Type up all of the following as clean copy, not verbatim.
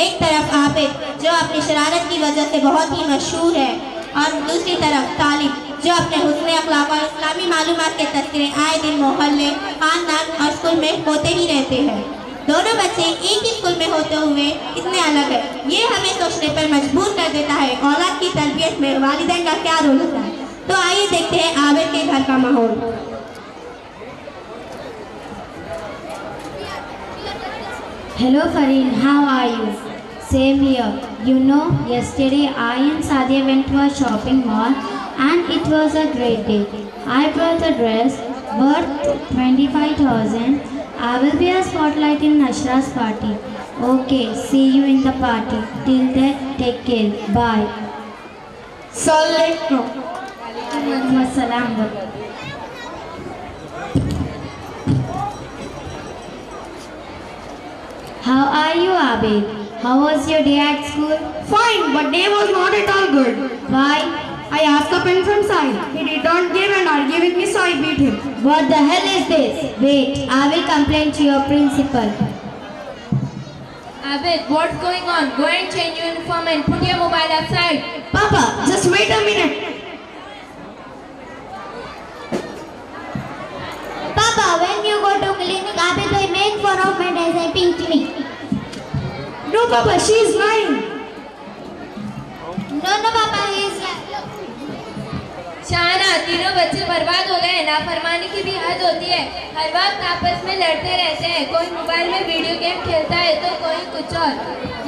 एक तरफ आबिद जो अपनी शरारत की वजह से बहुत ही मशहूर है और दूसरी तरफ तालिब जो अपने हुस्न अखलाक और इस्लामी मालूमात के तस्करे आए दिन मोहल्ले, खानदान और स्कूल में होते ही रहते हैं। दोनों बच्चे एक ही स्कूल में होते हुए इतने अलग है, ये हमें सोचने पर मजबूर कर देता है औलाद की तरबियत में वालिदैन का क्या रोल होता है। तो आइए देखते हैं आबिद के घर का माहौल। Hello Fareen, how are you? Same here. You know, yesterday I and Sadia went to a shopping mall and it was a great day. I bought a dress worth 25,000. I will be a spotlight in Nashra's party. Okay, see you in the party. Till then, take care. Bye. Assalamualaikum. Wassalam. How are you, Abid? How was your day at school? Fine, but day was not at all good. Why? I asked a pen from Sai. He did not give and argued with me, so I beat him. What the hell is this? Wait, I will complain to your principal. Abid, what's going on? Go and change your uniform and put your mobile outside. Papa, just wait a minute. Papa, when you go to clinic, Abid will make fun of my dress and pinch me. No, Papa, she is mine. No, Papa, he is शाना, तीनों बच्चे बर्बाद हो गए। नाफरमानी की भी हद होती है। हर वक्त आपस में लड़ते रहते हैं। कोई मोबाइल में वीडियो गेम खेलता है तो कोई कुछ और।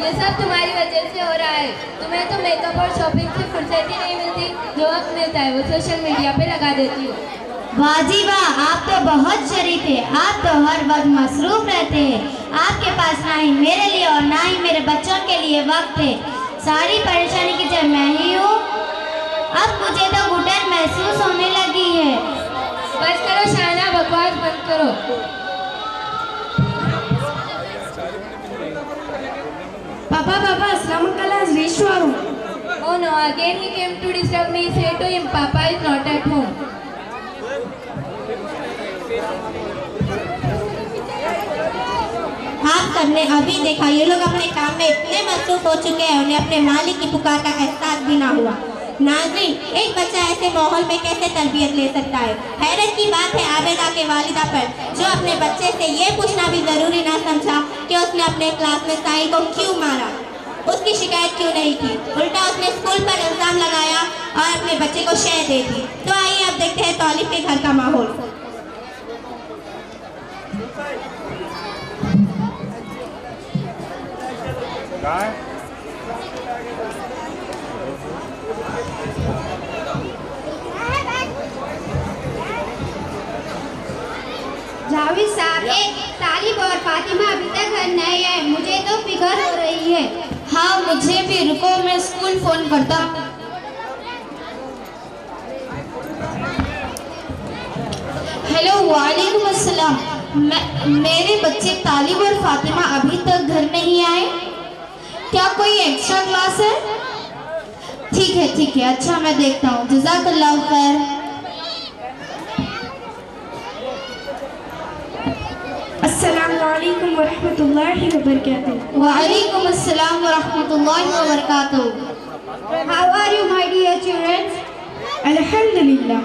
ये सब तुम्हारी वजह से हो रहा है। तुम्हें तो मेकअप और शॉपिंग से फुर्सत ही नहीं मिलती। जो वक्त मिलता है वो सोशल मीडिया पे लगा देती हो। वाह जी वाह, आप तो बहुत शरीफ है। आप तो हर वक्त मसरूफ रहते हैं। आपके पास ना ही मेरे लिए और ना ही मेरे बच्चों के लिए वक्त है। सारी परेशानी की जब मैं ही हूँ। अब मुझे तो घुटन महसूस होने लगी है। बस करो शाना, बकवास बंद करो। Papa, Islamic class has reached our home. Oh no, again he came to disturb me. Say to him, Papa is not at home. आप सबने अभी देखा, ये लोग अपने काम में इतने मसरूफ हो चुके हैं उन्हें अपने मालिक की पुकार का एहसास भी ना हुआ। नाज़रीन, एक बच्चा ऐसे माहौल में कैसे तरबियत ले सकता है। हैरत की बात है आबिदा के वालिदा पर, जो अपने बच्चे से ये पूछना भी ज़रूरी ना समझा कि उसने अपने क्लास में साई को क्यों मारा, उसकी शिकायत क्यों नहीं की। उल्टा उसने स्कूल पर इल्ज़ाम लगाया और अपने बच्चे को शह दे दी। तो आइए अब देखते हैं तालिब के घर का माहौल। जावेद साहब, तालिब और फातिमा अभी तक घर नहीं है। मुझे तो फिक्र हो रही है। हाँ, मुझे भी। रुको, मैं स्कूल फोन करता। हेलो, वालेकुम अस्सलाम। मेरे बच्चे तालिब और फातिमा अभी तक घर नहीं आए। क्या कोई एक्स्ट्रा क्लास है? ठीक है, अच्छा मैं देखता हूँ। जज़ाकल्लाह खैर। अस्सलामुअलैकुम वरहमतुल्लाहि वबरकातुहू। वालेकुम अस्सलाम वरहमतुल्लाहि वबरकातुहू। How are you, my dear children? Alhamdulillah.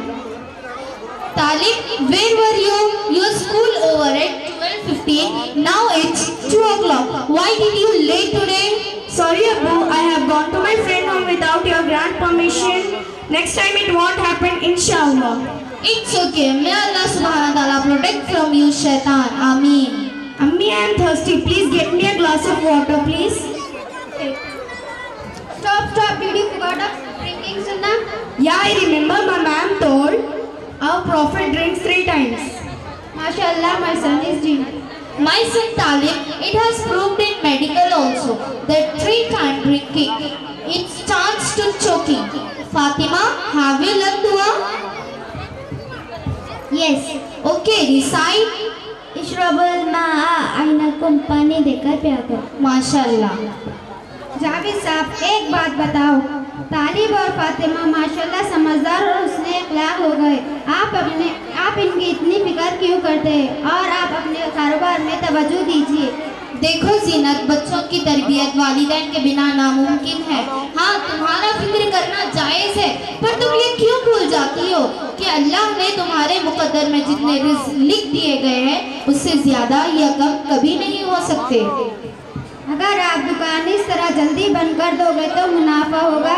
Talib, where were you? Your school over at 12:15. Now it's 2 o'clock. Why did you late today? Sorry, Abu. I have gone to my friend home without your grand permission. Next time it won't happen, inshallah. It's okay. May Allah subhanahu wa ta'ala protect from you, shaitan. Ameen. Ammi, I am thirsty. Please get me a glass of water, please. Stop. Did you forget of drinking sunnah? Yeah, I remember my ma'am told our prophet drinks 3 times. MashaAllah, my son is drinking. My son Talib, it has proved in medical also that 3-time drinking it starts to choking. Fatima, have you learned dua? Yes. Okay, recite. इशरबुल मा'a आइनकुम, पानी देकर पिया करो। माशाल्लाह। जावेद साहब, एक बात बताओ। तालिब और फातिमा माशाल्लाह समझदार और हुस्ने अखलाक हो गए। आप इनकी इतनी फिक्र क्यों करते हैं? और आप अपने कारोबार में तवज्जो दीजिए। देखो जीनत, बच्चों की तरबियत वालिदैन के बिना नामुमकिन है। हाँ, तुम्हारा फिक्र करना जायज़ है, पर तुम ये क्यों भूल जाती हो कि अल्लाह ने तुम्हारे मुकद्दर में जितने रिज़्क लिख दिए गए हैं उससे ज़्यादा या कम कभी नहीं हो सकते। अगर आप दुकान इस तरह जल्दी बंद कर दोगे तो मुनाफा होगा।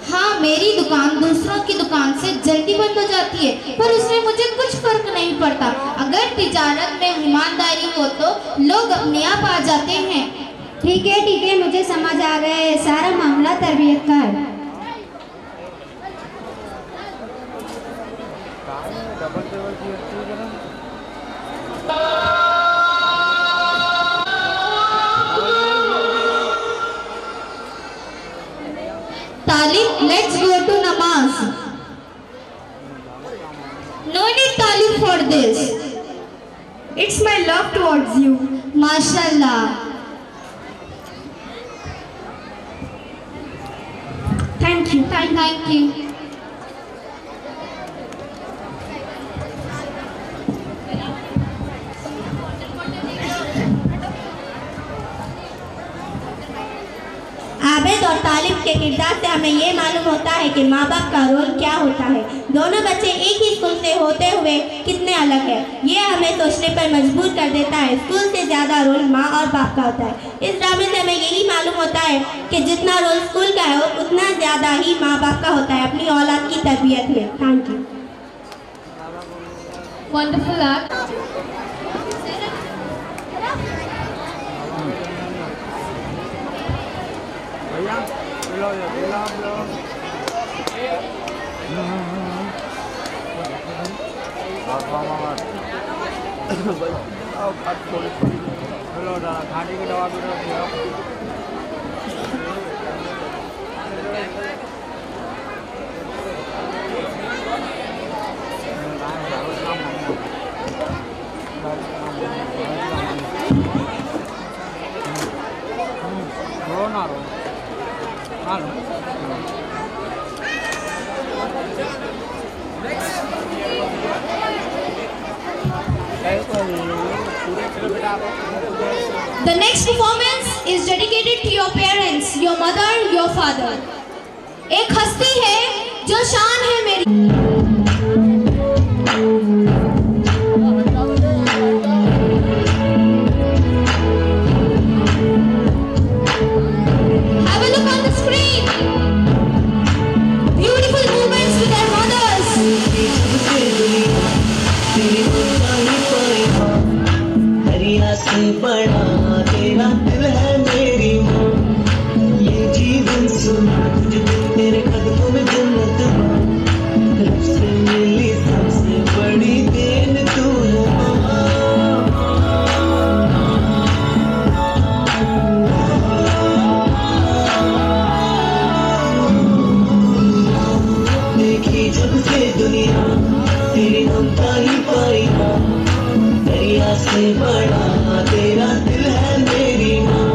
हाँ, मेरी दुकान दूसरों की दुकान से जल्दी बंद हो जाती है, पर उसमें मुझे कुछ फर्क नहीं पड़ता। अगर तिजारत में ईमानदारी हो तो लोग अपने आप आ जाते हैं। ठीक है, मुझे समझ आ गया है, सारा मामला तरबियत का है। तालिब, let's go to namaz. No need Talib for this. It's my love towards you. माशाल्लाह. Thank you. Thank you. Abid और तालिब के किरदार से हमें ये मालूम होता है कि माँ बाप का रोल क्या होता है। दोनों बच्चे एक ही स्कूल से होते हुए कितने अलग हैं, ये हमें सोचने पर मजबूर कर देता है। स्कूल से ज़्यादा रोल माँ और बाप का होता है। इस ड्रामे से हमें यही मालूम होता है कि जितना रोल स्कूल का है उतना ज़्यादा ही माँ बाप का होता है अपनी औलाद की तरबियत में। Thank you. Wonderful art. The next performance is dedicated to your parents, your mother, your father. एक हस्ती है जो शान है मेरी। Have a look on the screen. Beautiful movements with their mothers. दरिया से बड़ा तेरा दिल है मेरी माँ, ये जीवन सुना तुझे तेरे कदमों में जन्नत माँ, रब से मिली सबसे बड़ी देन तू है माँ। देखी जब से दुनिया तेरी ममता ही पाई माँ, दरिया से बड़ा तेरा दिल है मेरी माँ।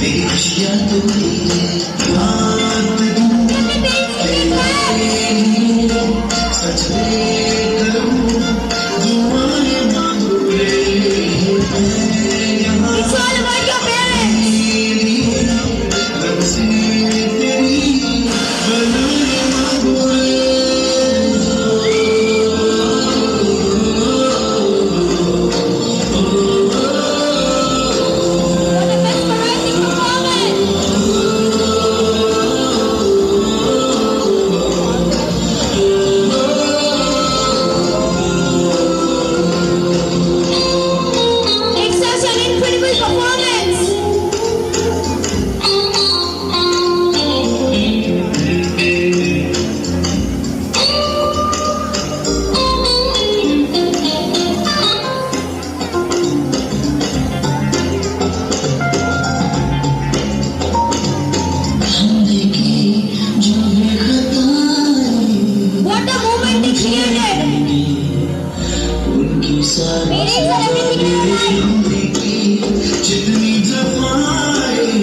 तेरी खुशियाँ तो हाथ दूँ सच करूँ दुआएं मांगू रे यहाँ रब से तेरी बनाए मांगू रे जितनी जफाएं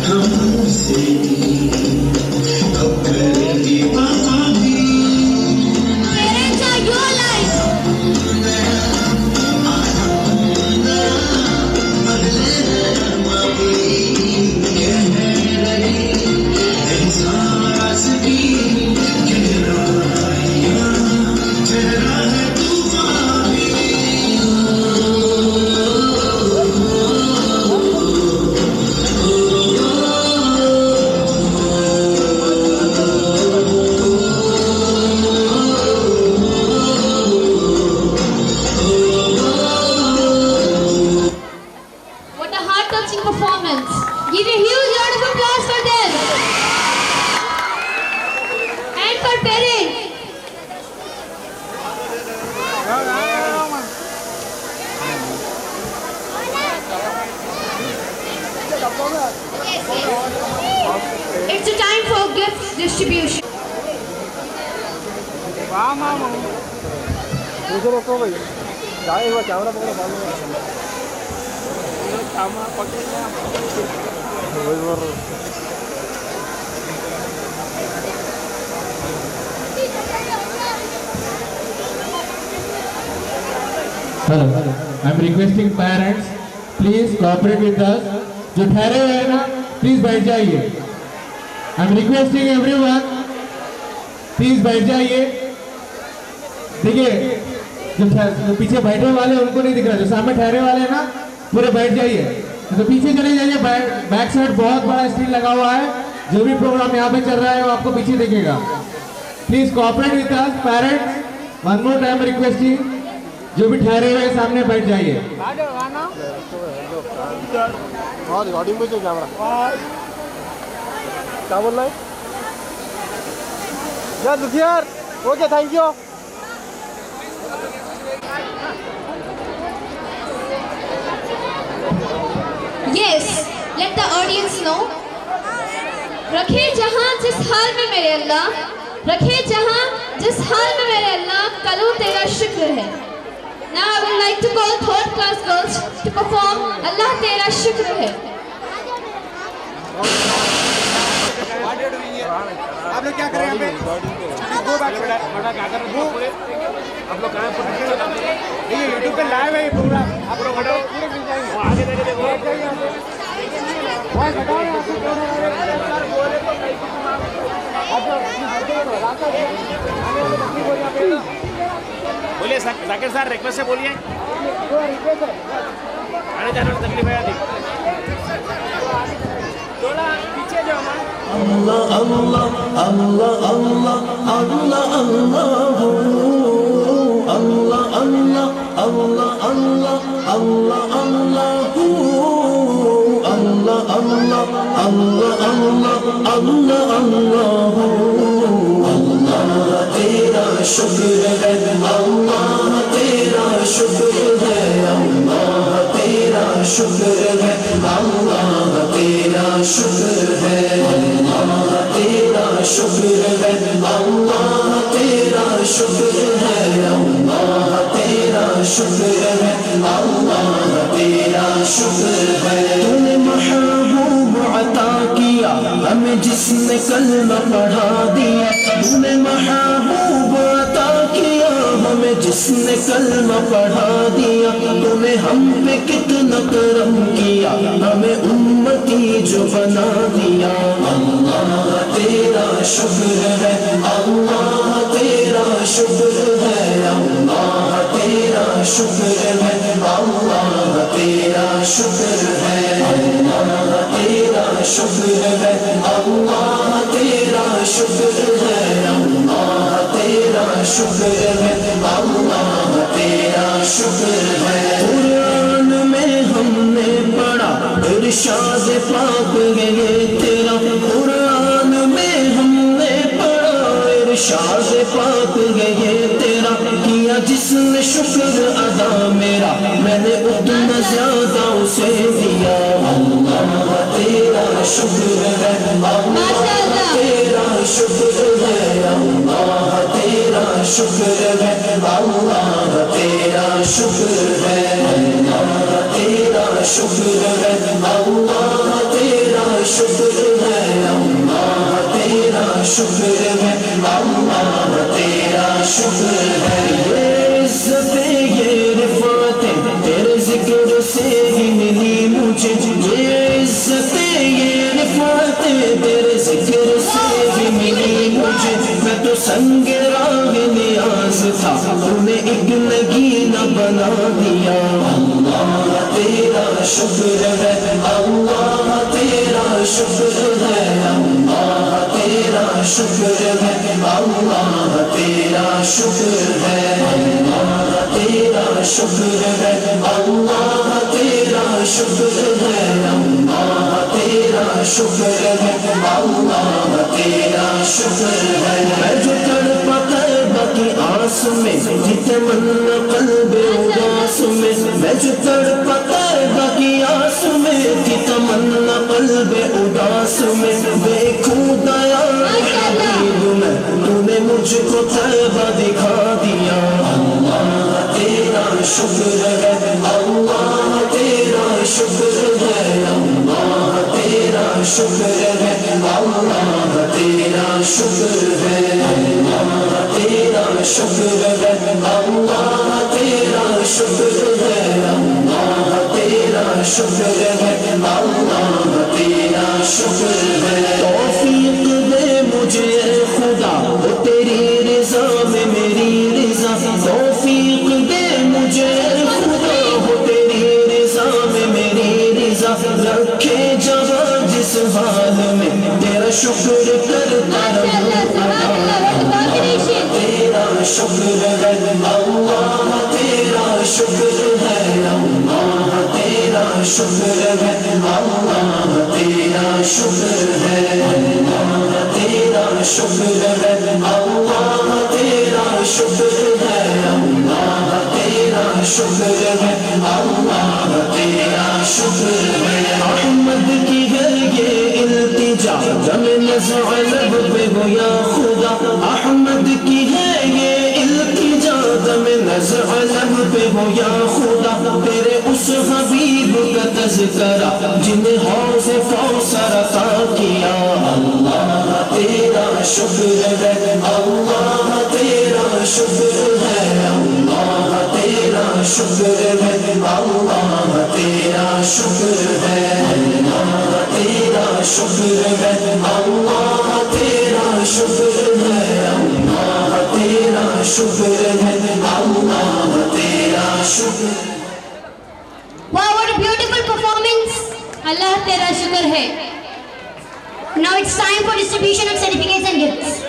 हमसे अब करेंगी पापा भी एहसास की गहराइयां चेहरा है तूफान What a heart-touching performance. Give a huge round of applause for them. And for parents. It's a time for gift distribution. Hello, I'm requesting parents, please cooperate with us. जो ठहरे हुए हैं ना, प्लीज बैठ जाइए. I'm requesting everyone, प्लीज बैठ जाइए. देखिए, जो पीछे बैठे वाले हैं उनको नहीं दिख रहा, जो सामने ठहरे वाले हैं ना, पूरे बैठ जाइए. तो पीछे चले जाइए. बैक साइड बहुत बड़ा स्क्रीन लगा हुआ है. जो भी प्रोग्राम यहाँ पे चल रहा है वो आपको पीछे दिखेगा. Please cooperate with us parents. One more time requesting, जो भी ठहरे हुए सामने बैठ जाइए. क्या बोल रहा है यार दुखियार? Okay, thank you. Yes, let the audience know. रखे जहां जिस हाल में मेरे अल्लाह, रखे जहां जिस हाल में मेरे अल्लाह, करूं तेरा शुक्र है. Now I would like to call third class girls to perform अल्लाह तेरा शुक्र है. आप लोग क्या कर रहे हैं यहाँ पे? दो बैच बड़ा क्या कर रहे हो? आप लोग कहाँ पर? ये यूट्यूब पे लाइव है ये प्रोग्राम. आप लोग हटाओ, पूरे मिल जाएंगे. आगे देखो, देखो बोलिए जाकिर सर, रिक्वेस्ट से बोलिए. आने जाने में तकलीफ है आदि. थोड़ा पीछे जाओ. अल्लाह अल्लाह अल्लाह अल्लाह अल्लाह अल्लाह अल्लाह अल्लाह अल्लाह अल्लाह अल्लाह अल्लाह अल्लाह अल्लाह अल्लाह अल्लाह अल्लाह तेरा शुक्र है. अल्लाह तेरा शुक्र है. अल्लाह तेरा शुक्र है. अल्लाह तेरा शुक्र है. अल्लाह तेरा शुक्र है. अल्लाह तेरा शुक्र है. अल्लाह तेरा शुक्र है. अल्लाह तेरा शुक्र है. तूने हमें जिसने कलमा पढ़ा दिया, तूने महबूब अता किया। हमें जिसने कलमा पढ़ा दिया, तूने हम पे कितना करम किया, हमें उम्मती जो बना दिया। अल्लाह तेरा शुक्र है, अल्लाह तेरा शुक्र है, अल्लाह तेरा शुक्र है, अल्लाह तेरा शुक्र है, अल्लाह तेरा शुक्र है, अल्लाह तेरा शुक्र है, अल्लाह तेरा शुक्र है, अल्लाह तेरा शुक्र है। कुरान में हमने पढ़ा इरशाद पाक है ये तेरा, कुरान में हमने पढ़ा इरशाद पाक है ये तेरा। किया जिसने शुक्र अदा मेरा, मैंने उतना ज्यादा उसे दिया। अल्लाह तेरा शुक्र है, अल्लाह तेरा शुक्र है, अल्लाह तेरा शुक्र है, अल्लाह तेरा शुक्र है, अल्लाह तेरा शुक्र है, अल्लाह तेरा शुक्र है, अल्लाह तेरा शुक्र है, अल्लाह तेरा शुक्र है। ये इज्जतें ये रिफ़ातें तेरे जिक्र से ही मिली मुझे, ये इज्जतें ये रिफ़ातें तेरे जिक्र से ही मिली मुझे। मैं तो संगे राग नियाज़ था, तूने एक नगीना बना दिया। अल्लाह तेरा शुक्र है, अल्लाह तेरा शुक्र है, अल्लाह तेरा शुक्र है, अल्लाह तेरा शुक्र है, अल्लाह तेरा शुक्र है, अल्लाह तेरा शुक्र है, अल्लाह तेरा शुक्र है, अल्लाह तेरा शुक्र है। मैं जो तड़पा तैबा की आस में, थी तमन्ना क़ल्बे उदास में। मैं जो तड़पा तैबा की आस में, थी तमन्ना क़ल्बे उदास में। देखूं दया हबीब में, तूने मुझको तैबा दिखा दिया। अल्लाह तेरा शुक्र है, अल्लाह तेरा शुक्र है, अल्लाह तेरा शुक्र है, अल्लाह तेरा शुक्र है, अल्लाह तेरा शुक्र है, अल्लाह तेरा शुक्र है, अल्लाह तेरा शुक्र है, अल्लाह तेरा शुक्र है। तौफीक दे मुझे खुदा, वो तेरी रिज़ा में मेरी रिज़ा। तौफीक दे मुझे खुदा, वो तेरी रिज़ा में मेरी रिज़ा। रखे जहाँ जिस हाल में, तेरा शुक्र करता तेरा शुक्र है, अल्लाह तेरा शुक्र है, अल्लाह तेरा शुक्र है, अल्लाह तेरा शुक्र है, अल्लाह तेरा शुक्र है, अल्लाह तेरा शुक्र है, अल्लाह तेरा शुक्र है, अल्लाह तेरा शुक्र है। अहमद की है ये इल्तिजा, जब नज़र लब पे हो या खुदा। अहमद की है ये इल्तिजा, जब नज़र लब पे हो या खुदा। तेरे उस हबीब का तज़किरा, जिन्हें हौज़ कौसर अता किया। अल्लाह तेरा शुक्र है, अल्लाह तेरा शुक्र है, अल्लाह तेरा शुक्र है, अल्लाह तेरा शुक्र है, अल्लाह तेरा शुक्र है, अल्लाह तेरा शुक्र है, अल्लाह तेरा शुक्र है, अल्लाह तेरा शुक्र। Wow, what a beautiful performance! अल्लाह तेरा शुक्र है। Now it's time for distribution of certificates and gifts.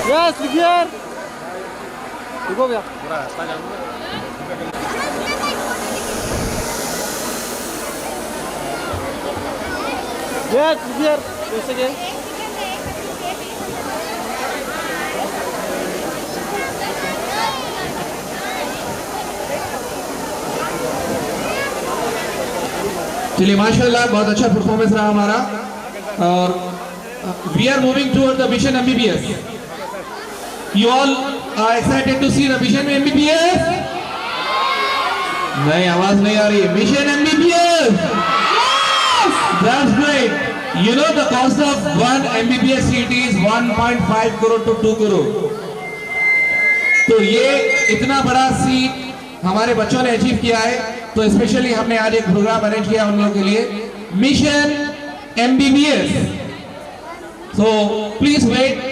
Yes, here. ठीक हो गया पूरा रास्ता जाऊंगा यार कैसे गए चलिए माशाल्लाह बहुत अच्छा परफॉर्मेंस रहा हमारा और we are moving toward the mission MBBS you all are excited to see the mission MBBS नहीं आवाज नहीं आ रही mission MBBS that's great you know the cost of one MBBS seat is 1.5 crore to 2 crore तो ये इतना बड़ा सीट हमारे बच्चों ने अचीव किया है तो स्पेशली हमने आज एक प्रोग्राम अरेंज किया उन लोगों के लिए mission MBBS so please wait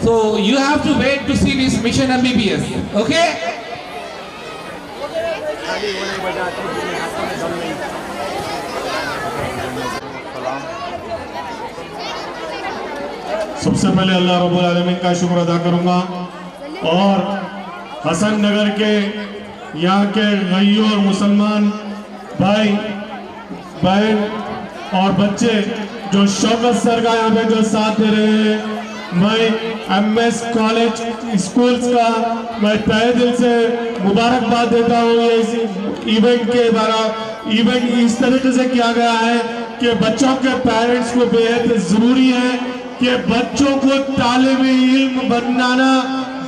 so you have to wait to see this mission MBBS okay सबसे पहले अल्लाह रब्बुल आलमीन का शुक्र अदा करूंगा और हसन नगर के यहाँ के गैयों और मुसलमान भाई बहन और बच्चे जो शौकत सर का यहाँ पे जो साथ दे रहे हैं मैं एमएस कॉलेज स्कूल्स का मैं तहे दिल से मुबारकबाद देता हूँ ये इस इवेंट के द्वारा इवेंट इस तरीके से किया गया है कि बच्चों के पेरेंट्स को बेहद जरूरी है कि बच्चों को तालिब इल्म बनाना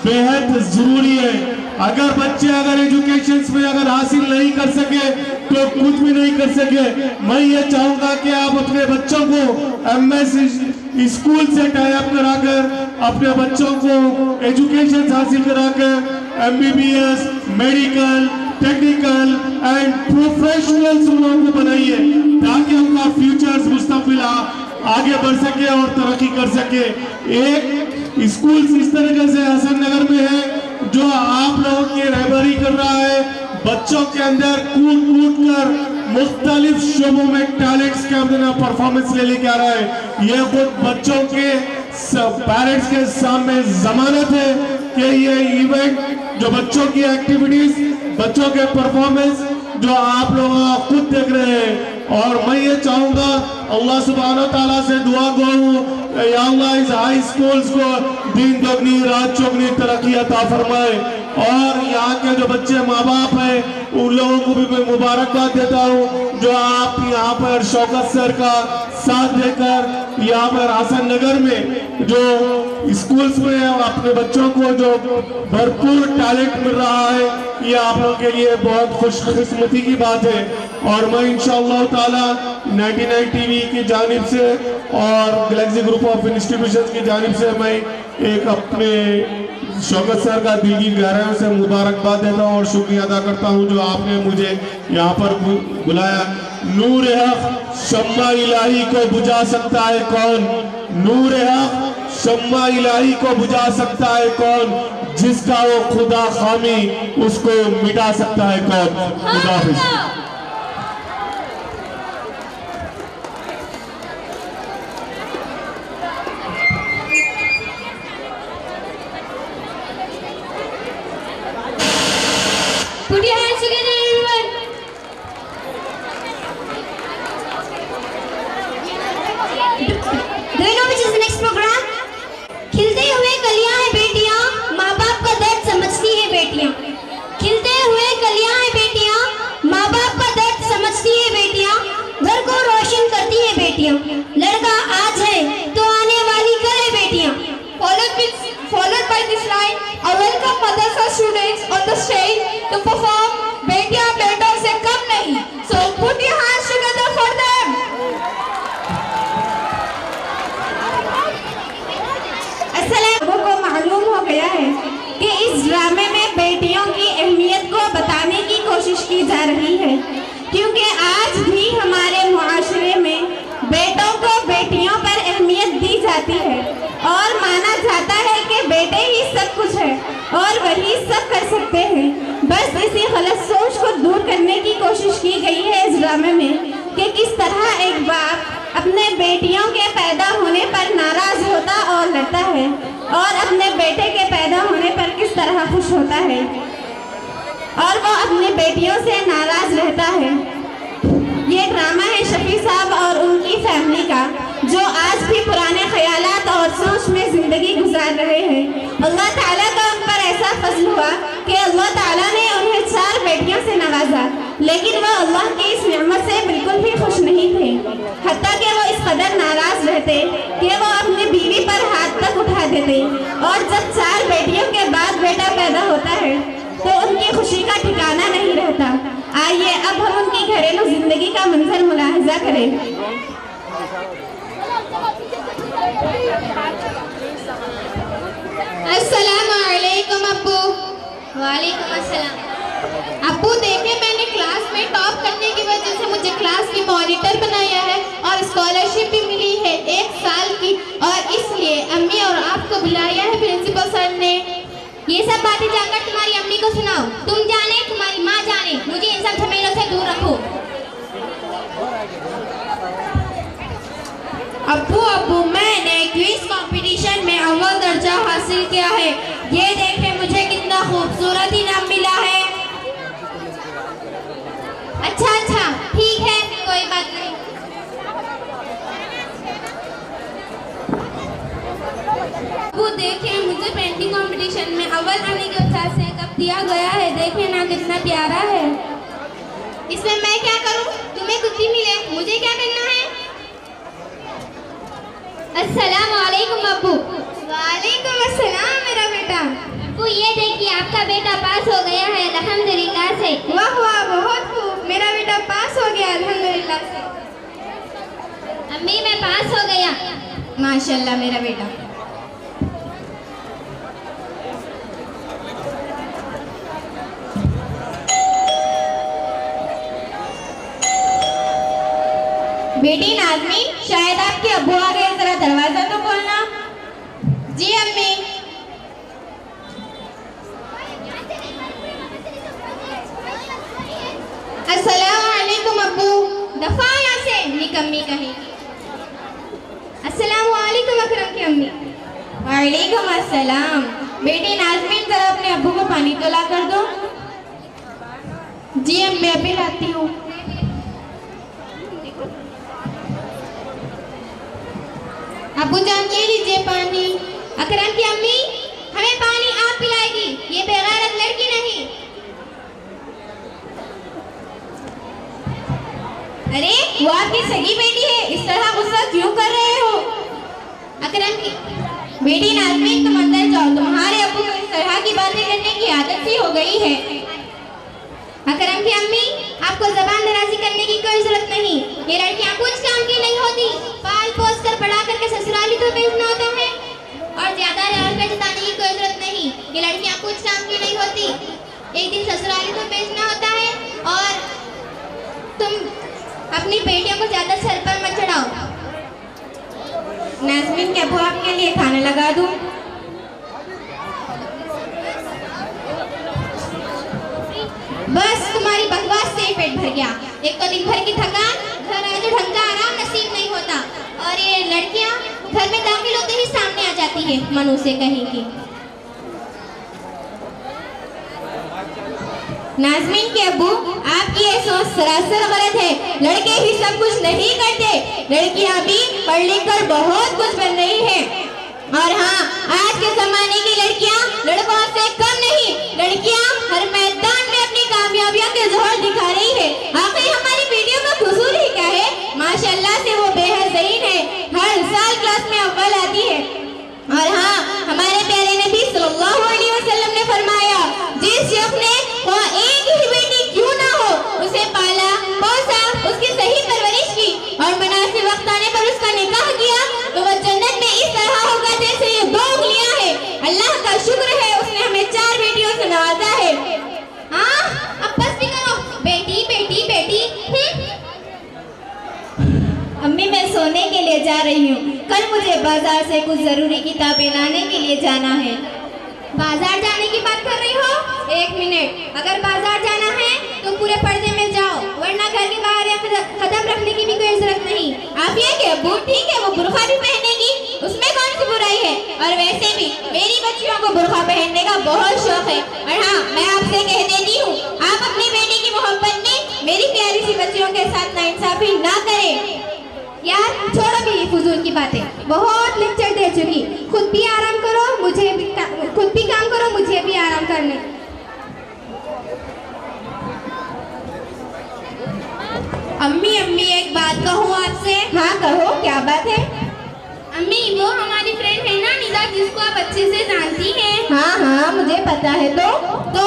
बेहद जरूरी है अगर बच्चे अगर एजुकेशन में अगर हासिल नहीं कर सके तो कुछ भी नहीं कर सके मैं ये चाहूंगा कि आप अपने बच्चों को एमएस स्कूल से टाई अप कराकर अपने बच्चों को एजुकेशन हासिल कराकर MBBS medical technical and professionals लोगों को बनाइए ताकि उनका फ्यूचर्स मुस्तकबिल आगे बढ़ सके और तरक्की कर सके एक स्कूल इस तरीके से हसन नगर में है जो आप लोगों की रहबरी कर रहा है बच्चों के अंदर कूद कर मुख्तलिफ शोबों में टैलेंट्स के अंदर परफॉर्मेंस लेके आ रहा है ये खुद बच्चों के पेरेंट्स के सामने जमानत है कि ये इवेंट जो बच्चों की एक्टिविटीज बच्चों के परफॉर्मेंस जो आप लोग खुद देख रहे हैं और मैं ये चाहूंगा अल्लाह सुब्हानहू ताला से दुआ करूं या अल्लाह इस हाई स्कूल्स को दिन दोगुनी रात चौगुनी तरक्की अता फरमाए और यहाँ के जो बच्चे माँ बाप हैं उन लोगों को भी मैं मुबारकबाद देता हूँ जो आप यहाँ पर शौकत सर का साथ देकर यहाँ पर हसन नगर में जो स्कूल्स में अपने बच्चों को जो भरपूर टैलेंट मिल रहा है ये आप लोगों के लिए बहुत खुशकिस्मती की बात है और मैं इंशाअल्लाह ताला 99 टीवी की जानिब से और गैलेक्सी ग्रुप ऑफ इंस्टीट्यूशंस की जानिब से मैं एक अपने शौकत सर का दिल की गहराइयों से मुबारकबाद देता हूँ और शुक्रिया अदा करता हूँ जो आपने मुझे यहाँ पर बुलाया नूर हक शम्मा इलाही को बुझा सकता है कौन नूर हक शम्मा इलाही को बुझा सकता है कौन जिसका वो खुदा खामी उसको मिटा सकता है कौन खुदा हाफिज़ Put your hands together, everyone. Do you know which is the next program? खिलते हुए कलियां हैं बेटियां, माँ बाप का दर्द समझती है बेटियां। खिलते हुए कलियां हैं बेटियां, माँ बाप का दर्द समझती है बेटियां। घर को रोशन करती है बेटियां। लड़का आज है तो आने वाली कल है बेटियां। Followed by this line, I welcome madrasa students on the stage to perform बेटियां बेटों से कम नहीं. So put your hands together for them. लोगों को मालूम हो गया है कि इस ड्रामे में बेटियों की अहमियत को बताने की कोशिश की जा रही है क्योंकि आज भी हमारे मुआशरे में बेटों को बेटियों पर अहमियत दी जाती है और माना जाता है कि बेटे ही सब कुछ है और वही सब कर सकते हैं। बस इसी गलत सोच को दूर करने की कोशिश की गई है इस ड्रामे में कि किस तरह एक बाप अपने बेटियों के पैदा होने पर नाराज होता और लड़ता है और अपने बेटे खुश होता है और वो अपनी बेटियों से नाराज रहता है। ये ड्रामा है शफी साहब और उनकी फैमिली का, जो आज भी पुराने ख्यालात और सोच में ज़िंदगी गुजार रहे हैं। अल्लाह ताला का उन पर ऐसा फजल हुआ कि अल्लाह ताला ने उन्हें 4 बेटियों से नवाजा, लेकिन वह अल्लाह की इस नेमत से बिल्कुल भी खुश नहीं थे। हत्ता कि वो इस कदर नाराज रहते कि वो अपनी बीवी पर हाथ तक उठा देते, और जब 4 बेटियों के बाद बेटा पैदा होता है तो उनकी खुशी का ठिकाना नहीं रहता। आइए अब हम उनकी घरेलू जिंदगी का मंजर मुलाहिजा करें। अस्सलामु अलैकुम अब्बू। वालेकुम अस्सलाम। अब्बू देखे, मैंने क्लास में टॉप करने की वजह से मुझे क्लास की मॉनिटर बनाया है और स्कॉलरशिप भी मिली है 1 साल की, और इसलिए अम्मी और आपको बुलाया है प्रिंसिपल सर ने। ये सब बातें जाकर तुम्हारी अम्मी को सुनाओ। तुम जाने, तुम्हारी माँ जाने, मुझे इन सब झमेलों से दूर रखो। अब्बू मैंने क्विज कंपटीशन में अव्वल दर्जा हासिल किया है। ये देखें मुझे कितना खूबसूरत इनाम मिला है। अच्छा ठीक है, कोई बात नहीं। अब्बू देखें, मुझे पेंटिंग कंपटीशन में अव्वल आने के उत्साह से कप दिया गया है। देखें ना कितना प्यारा है। इसमें मैं क्या करूं? तुम्हें कुछ भी मिले, मुझे क्या करना है? अस्सलाम वालेकुम अब्बू। वालेकुम अस्सलाम मेरा बेटा। अब्बू ये देखिए, आपका बेटा पास हो गया है अल्हम्दुलिल्लाह से। वाह वाह, बहुत खूब, मेरा बेटा पास हो गया अल्हम्दुलिल्लाह से। अम्मी मैं पास हो गया। माशाल्लाह मेरा बेटा। बेटी नाज़मी, शायद आपके अब्बू आ गए, जरा दरवाजा तो खोलना। जी अम्मी। अस्सलाम वालेकुम अब्बू। दफा यहाँ से, निकम्मी कहेगी। अस्सलाम वालेकुम अकरम की अम्मी। वालेकुम अस्सलाम। बेटी नाज़मी, जरा अपने अब्बू को पानी तो ला कर दो। जी अम्मी, अभी लाती हूँ। अब्बू जान ये लीजिए पानी। अकरम की अम्मी, हमें पानी आप पिलाएगी, ये बेगैरत लड़की नहीं। अरे वो आपकी सगी बेटी है, इस तरह गुस्सा क्यों कर रहे हो? अकरम की बेटी नाज़मी, तुम अंदर जाओ, तुम्हारे अब्बू को इस तरह की बातें करने की आदत सी हो गई है। अकरम की अम्मी, आपको जबान दराजी करने की कोई जरूरत नहीं। ये लड़कियां कुछ काम की नहीं होती। पाल पोस कर बड़ा करके ससुराली तो भेजना होता है, और ज्यादा लाल पे जताने की कोई जरूरत नहीं। ये लड़कियां कुछ काम की नहीं होती। एक दिन ससुराली तो भेजना होता है, और तुम अपनी बेटियों को ज्यादा सर पर मत चढ़ाओ। नाज़मीन के अब्बू आपके लिए खाना लगा दूं? बस तुम्हारी बकवास से ही पेट भर गया। एक तो दिन भर की थकान, घर आए तो ढंग का आराम नसीब नहीं होता, और ये लड़कियां घर में दाखिल होते ही सामने आ जाती है मनु से कहीं की। नाज़मीन के अब्बू, आपकी ये सोच सरासर गलत है। लड़के ही सब कुछ नहीं करते, लड़कियां भी पढ़ लिख कर बहुत कुछ बन रही है। और हाँ, आज के जमाने की लड़कियां लड़कों से कम नहीं। लड़कियां हर मैदान में अपनी कामयाबियों के जोहर दिखा रही है। आखिर हमारी बेटियों का कसूर ही क्या है? माशाल्लाह से वो बेहद ज़हीन है, हर साल क्लास में अव्वल आती है। और हाँ, हमारे प्यारे नबी सल्लल्लाहु अलैहि वसल्लम ने फरमाया, जिस शख्स ने वो एक ही बेटी क्यों ना हो, उसे पाला पोसा, उसकी सही परवरिश की और मुनासिब वक्त आने पर उसका निकाह किया, तो वह जन्नत में इस तरह होगा जैसे ये 2 उंगलियां है। अल्लाह का शुक्र है, उसने हमें 4 बेटियों से नवाजा है। हाँ, अब बस भी करो, बेटी बेटी बेटी। अम्मी, मैं सोने के लिए जा रही हूँ। कल मुझे बाजार से कुछ जरूरी किताबें लाने के लिए जाना है। बाजार जाने की बात कर रही हो? 1 मिनट, अगर बाजार जाना है तो पूरे पर्दे में जाओ, वरना घर के बाहर या कदम रखने की भी कोई जरूरत नहीं। आप ये कि अब्बू ठीक है, वो बुर्का भी पहनेगी, उसमें कौन सी बुराई है? और वैसे भी मेरी बच्चियों को बुर्का पहनने का बहुत शौक है। और हाँ, मैं आपसे कह देती हूँ, आप अपनी बेटी की मोहब्बत में मेरी प्यारी सी बच्चियों के साथ नाइंसाफी ना करें। यार छोड़ो भी ये फजूल की बातें, बहुत लेक्चर दे चुकी। खुद भी आराम करो, मुझे भी खुद भी काम करो, मुझे भी आराम करने। अम्मी अम्मी एक बात कहूँ आपसे। हाँ कहो, क्या बात है? अम्मी, वो हमारी फ्रेंड है ना निदा, जिसको आप अच्छे से जानती हैं। हाँ हाँ मुझे पता है। तो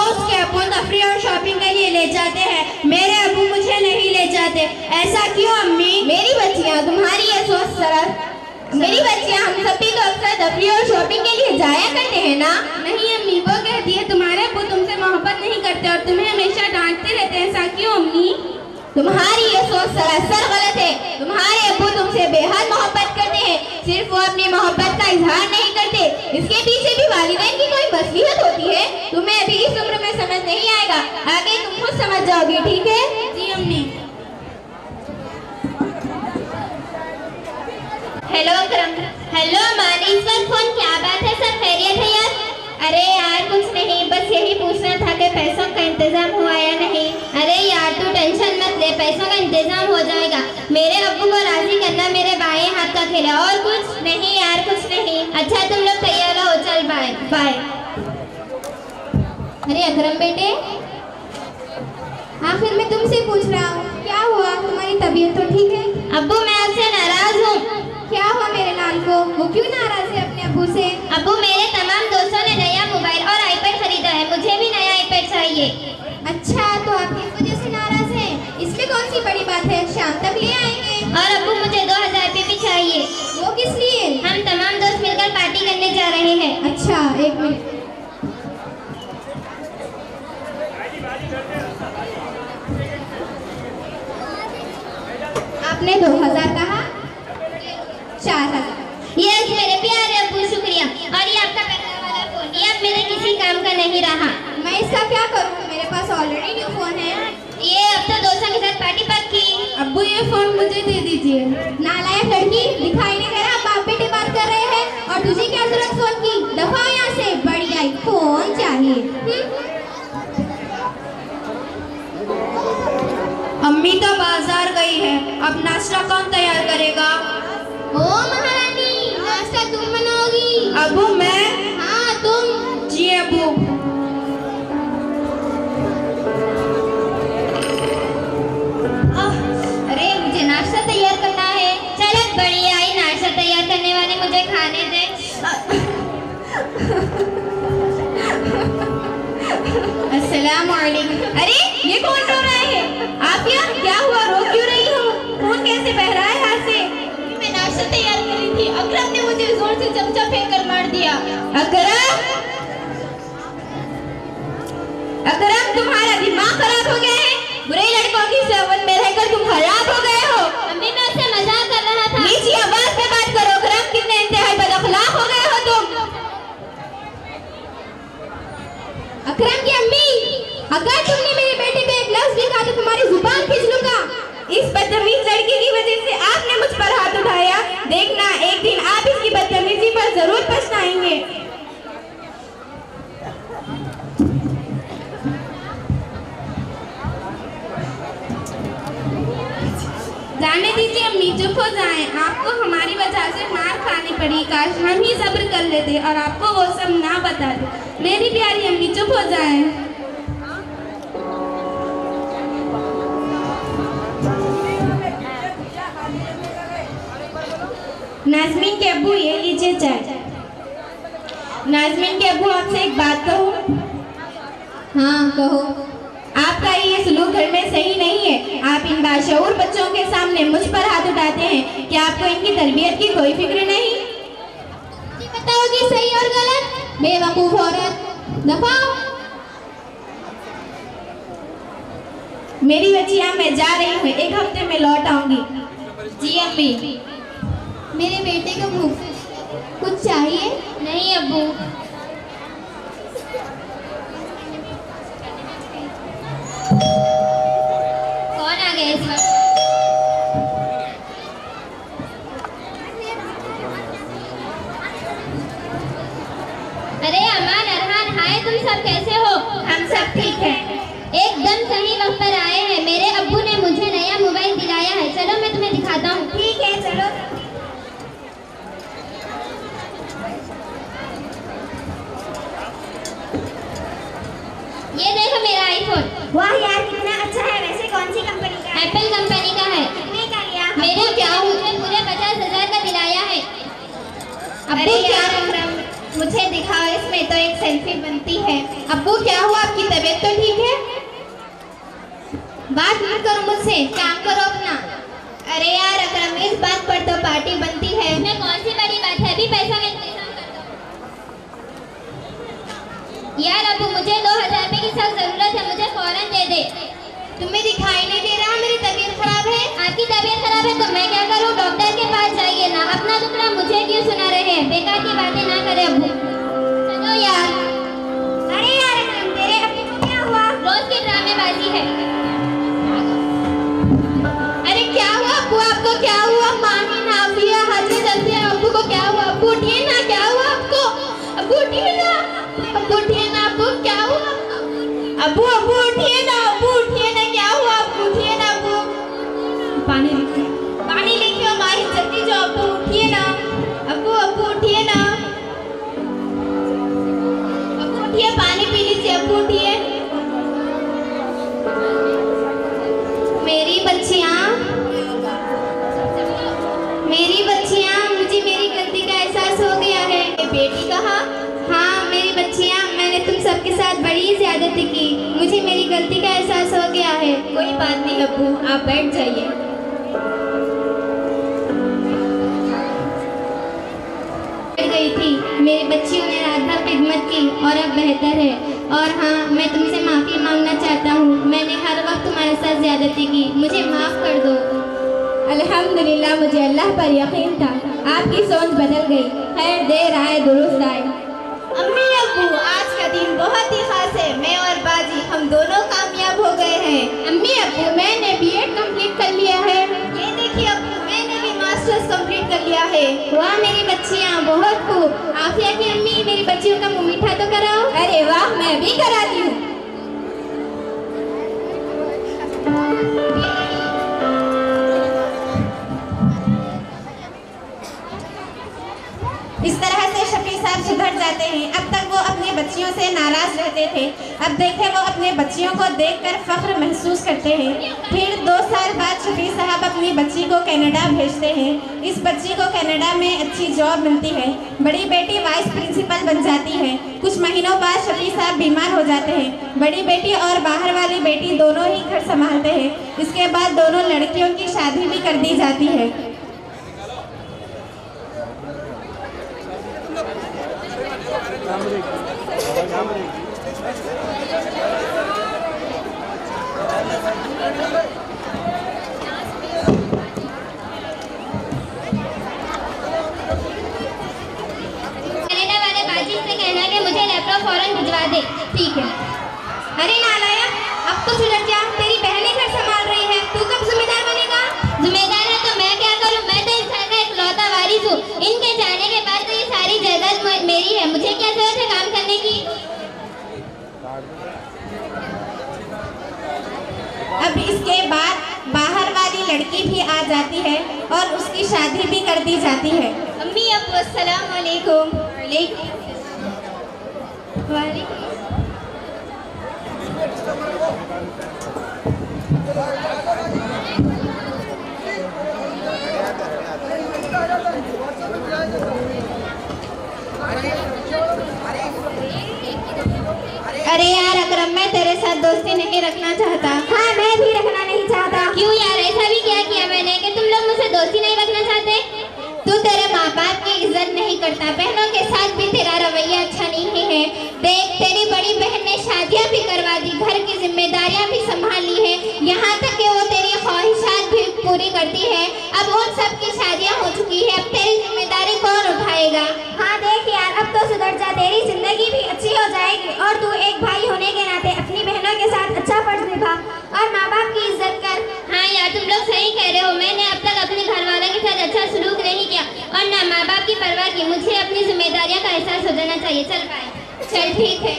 उसके अब्बू तफरी और शॉपिंग के लिए ले जाते हैं, मेरे अब्बू मुझे नहीं ले जाते। ऐसा क्यों अम्मी? मेरी बच्चियाँ, तुम्हारी ये सोच मेरी बच्चियाँ हम सभी तो अक्सर तफरी और शॉपिंग के लिए जाया करते हैं ना। नहीं अम्मी, वो कहती है तुम्हारे अब्बू तुमसे मोहब्बत नहीं करते और तुम्हें हमेशा डांटते रहते हैं। ऐसा क्यों अम्मी? तुम्हारी ये सोच सरासर गलत है। तुम्हारे अब्बू तुमसे बेहद मोहब्बत करते हैं, सिर्फ वो अपनी मोहब्बत का इजहार नहीं करते, इसके पीछे भी वालिदैन की कोई मसलियत होती है। तुम्हें अभी इस उम्र में समझ नहीं आएगा, आगे तुम खुद समझ जाओगी, ठीक है? जी अम्मी। हेलो अकरम। हेलो मानी, इस वक्त फोन, क्या बात है? सब खैरियत है यार? अरे यार कुछ नहीं, बस यही पूछना था कि पैसों का इंतजाम हुआ या नहीं। अरे यार तू टेंशन मत ले, पैसों का इंतजाम हो जाएगा। मेरे अब्बू को राजी करना मेरे बाएं हाथ का खेल है, और कुछ नहीं यार, कुछ नहीं। अच्छा तुम लोग तैयार हो, चल बाय बाय। अरे अकरम बेटे, आखिर मैं तुमसे पूछ रहा हूँ, क्या हुआ? तुम्हारी तबीयत तो ठीक है? अब्बू मैं आपसे नाराज हूँ। क्या हुआ मेरे लाल को? वो क्यों नाराज है अपने अब्बू से? अब्बू मेरे तमाम दोस्तों ने नया मोबाइल और आईपैड खरीदा है, मुझे भी नया आईपैड चाहिए। अच्छा तो आप इस वजह से नाराज हैं? इसमें कौन सी बड़ी बात है, शाम तक ले आएंगे। और अब्बू मुझे 2000 रुपये भी चाहिए। वो किस लिए? हम तमाम दोस्त मिलकर पार्टी करने जा रहे हैं। अच्छा एक मिनट। आपने 2000 कहा? 4000। यस मेरे प्यारे अब्बू, शुक्रिया। और ये आपका पहला वाला फोन, ये अब मेरे किसी काम का नहीं रहा। मैं इसका क्या करूँ? मेरे पास ऑलरेडी न्यू फोन है। ये अब तो दोस्तों के साथ पार्टी पक्की। अब्बू ये फोन मुझे दे दीजिए। नालायक लड़की, दिखाई नहीं दे रहा बाप बेटे बात कर रहे हैं, और तुझे क्या जरूरत फोन की? दफा हो यहाँ से, बड़ी आई फोन चाहिए। अम्मी तो बाजार गई है, अब नाश्ता कौन तैयार करेगा? ओ महारानी, नाश्ता तुम बनाओगी? अबू मैं? हाँ तुम। जी अबू। अरे मुझे नाश्ता तैयार करना है। चलो बढ़िया आई, नाश्ता तैयार करने वाले मुझे खाने दे। अस्सलाम वालेकुम। अरे ये कौन रो रहा है? आफिया क्या हुआ, रो क्यों रही हो? खून कैसे बह रहा है हाथ से? मैं नाश्ता तैयार कर रही थी, अकरम ने मुझे जोर से चमचा फेंक कर मार दिया। अकरम, अकरम तुम्हारा दिमाग खराब हो गया है? बुरे लड़कों की सोबत में रहकर तुम खराब हो गए हो। अम्मी मैं उससे मजाक कर रहा था। नीची आवाज में बात करो अकरम, कितने इंतहाई बदअखलाक हो गए हो तुम। अकरम की अम्मी, अगर तुमने मेरे बेटे पे एक लफ्ज लिखा तो तुम्हारी जुबान खींच लूंगा। इस बदतमीज लड़की की वजह से आपने मुझ पर हाथ उठाया, देखना एक दिन आप इसकी बदतमीजी पर जरूर पछताएंगे। जाने दीजिए अम्मी, चुप हो जाएं। आपको हमारी वजह से मार खानी पड़ी, काश हम ही सब्र कर लेते और आपको वो सब ना बताते। मेरी प्यारी अम्मी चुप हो जाएं। नाज़मीन के अब्बू ये लीजिए चाय। नाज़मीन के अब्बू आपसे एक बात कहूँ? हाँ कहो। आपका ये सलूक घर में सही नहीं है। आप इन बाशऊर बच्चों के सामने मुझ पर हाथ उठाते हैं, क्या आपको इनकी तरबियत की कोई फिक्र नहीं? बताओगी सही और गलत? बेवकूफ औरत, दफा। मेरी बच्चियाँ मैं जा रही हूँ, एक हफ्ते में लौट आऊंगी। जी अम्मी। मेरे बेटे को भूख कुछ चाहिए? नहीं अब्बू। कौन आ गया इस वक्त? अरे अमान, अरहान, हाय, तुम सब कैसे हो? हम सब ठीक हैं। एकदम सही वक्त पर आए हैं। मेरे अब्बू ने मुझे नया मोबाइल दिलाया है। चलो मैं तुम्हें दिखाता हूँ। ठीक है, चलो। ये देखो मेरा आईफोन। वाह यार, कितना अच्छा है। वैसे कौन सी कंपनी का है? एप्पल कंपनी का है। कितने का लिया? मेरे क्या मुझे पूरे 50,000 का दिलाया है। अरे यार अकरम, मुझे दिखाओ, इसमें तो एक सेल्फी बनती है। अब्बू क्या हुआ, आपकी तबीयत तो ठीक है? बात मत करो मुझसे, काम करो अपना। अरे यार अकरम, इस बात पर तो पार्टी बनती है। इसमें कौन सी बड़ी बात है? अभी पैसा का इंतजाम कर दो। यार अब्बू, मुझे 2,000 रुपए की सख्त जरूरत है, मुझे फौरन दे दे। तुम्हें दिखाई नहीं दे रहा मेरी तबीयत खराब है? आपकी तबीयत खराब है तो मैं क्या करूं? डॉक्टर के पास जाइए ना। अपना दुखड़ा मुझे क्यों सुना रहे हैं? बेकार की बातें ना करें अब्बू। चलो यार। अरे यार अकरम, तेरे अब्बू को क्या हुआ? रोज की ड्रामेबाजी है। अरे क्या हुआ अब्बू, आपको क्या हुआ? मानी नाफिया, हाथी चलती है। अब्बू को क्या हुआ? अब्बू उठिए ना, क्या हुआ आपको? अब्बू उठिए ना, अब्बू उठिए ना। अब्बू क्या हुआ? अब्बू अब्बू उठिए ना, अब्बू उठिए ना, क्या हुआ? अब्बू उठिए ना, अब्बू पानी लेके आओ माही, जल्दी जाओ। अब्बू उठिए ना, अब्बू अब्बू उठिए ना, अब्बू उठिए, पानी पी लीजिए। अब्बू उठिए। मेरी बच्चियाँ, मुझे मेरी गलती का एहसास हो गया है। बेटी कहा? हाँ मेरी बच्चियाँ, मैंने तुम सबके साथ बड़ी ज्यादती की। मुझे मेरी गलती का एहसास हो गया है। कोई बात नहीं अब्बू, आप बैठ जाइए। बैठ गई थी, मेरी बच्चियों ने रात भर खिदमत की और अब बेहतर है। और हाँ, मैं तुमसे माफ़ी मांगना चाहता हूँ। मैंने हर वक्त तुम्हारे साथ ज्यादती की, मुझे माफ़ कर दो। अल्हम्दुलिल्लाह, मुझे अल्लाह पर यकीन था। आपकी सोच बदल गई। खैर, देर आए दुरुस्त आए। अम्मी अब्बू, आज का दिन बहुत ही खास है। मैं और बाजी हम दोनों कामयाब हो गए हैं। अम्मी अब्बू, मैंने बीएड कंप्लीट कर लिया है। ये देखिए अब्बू, मैंने भी मास्टर्स कंप्लीट कर लिया है। वाह मेरी बच्चियाँ, बहुत खूब। आफिया की अम्मी, मेरी बच्चियों का मुंह मीठा तो कराओ। अरे वाह, मैं भी कराती हूँ। इस तरह से शफी साहब सुधर जाते हैं। अब तक वो अपनी बच्चियों से नाराज रहते थे, अब देखे वो अपने बच्चियों को देखकर फख्र महसूस करते हैं। फिर 2 साल बाद शफी साहब अपनी बच्ची को कनाडा भेजते हैं। इस बच्ची को कनाडा में अच्छी जॉब मिलती है। बड़ी बेटी वाइस प्रिंसिपल बन जाती है। कुछ महीनों बाद शफी साहब बीमार हो जाते हैं। बड़ी बेटी और बाहर वाली बेटी दोनों ही घर संभालते हैं। इसके बाद दोनों लड़कियों की शादी भी कर दी जाती है। कनाडा वाले बाजी से कहना कि मुझे लैपटॉप फौरन भिजवा दे। ठीक है। अरे नालायक, अब तो सुलझ जा। तेरी बहनें घर संभाल रही है, तू कब जिम्मेदार बनेगा? जिम्मेदार है तो मैं क्या करूं? मैं तो इस घर का इकलौता वारिस हूं। इनके जाने के बाद तो ये सारी जायदाद मेरी है। मुझे क्या जरूरत है काम करने की? अब इसके बाद बाहर वाली लड़की भी आ जाती है और उसकी शादी भी कर दी जाती है। अम्मी अब्बू, अस्सलाम वालेकुम। अरे यार अकरम, मैं तेरे साथ दोस्ती नहीं रखना चाहता। हाँ, मैं भी रखना नहीं चाहता। क्यों यार, ऐसा भी क्या किया मैंने कि तुम लोग मुझसे दोस्ती नहीं रखना चाहते? तू तेरे माँ बाप की इज्जत नहीं करता, बहनों के साथ भी तेरा रवैया अच्छा नहीं है। देख, तेरी बड़ी बहन ने शादियाँ भी करवा दी, घर की जिम्मेदारियाँ भी संभाल ली है, यहाँ तक कि वो तेरी ख्वाहिशात भी पूरी करती है। अब उन सब की शादियाँ हो चुकी है, अब तेरी जिम्मेदारी कौन उठाएगा? हाँ देख यार, अब तो सुधर जा, तेरी जिंदगी भी अच्छी हो जाएगी। और तू एक भाई होने के नाते अपनी बहनों के साथ अच्छा फर्ज निभा और माँ बाप की इज्जत कर। हाँ यार, तुम लोग सही कह रहे हो। मैंने अब तक अपने घर वालों के साथ अच्छा सलूक नहीं किया और ना माँ बाप की परवाह की। मुझे अपनी जिम्मेदारियों का एहसास हो जाना चाहिए। चल बाय। चल ठीक है।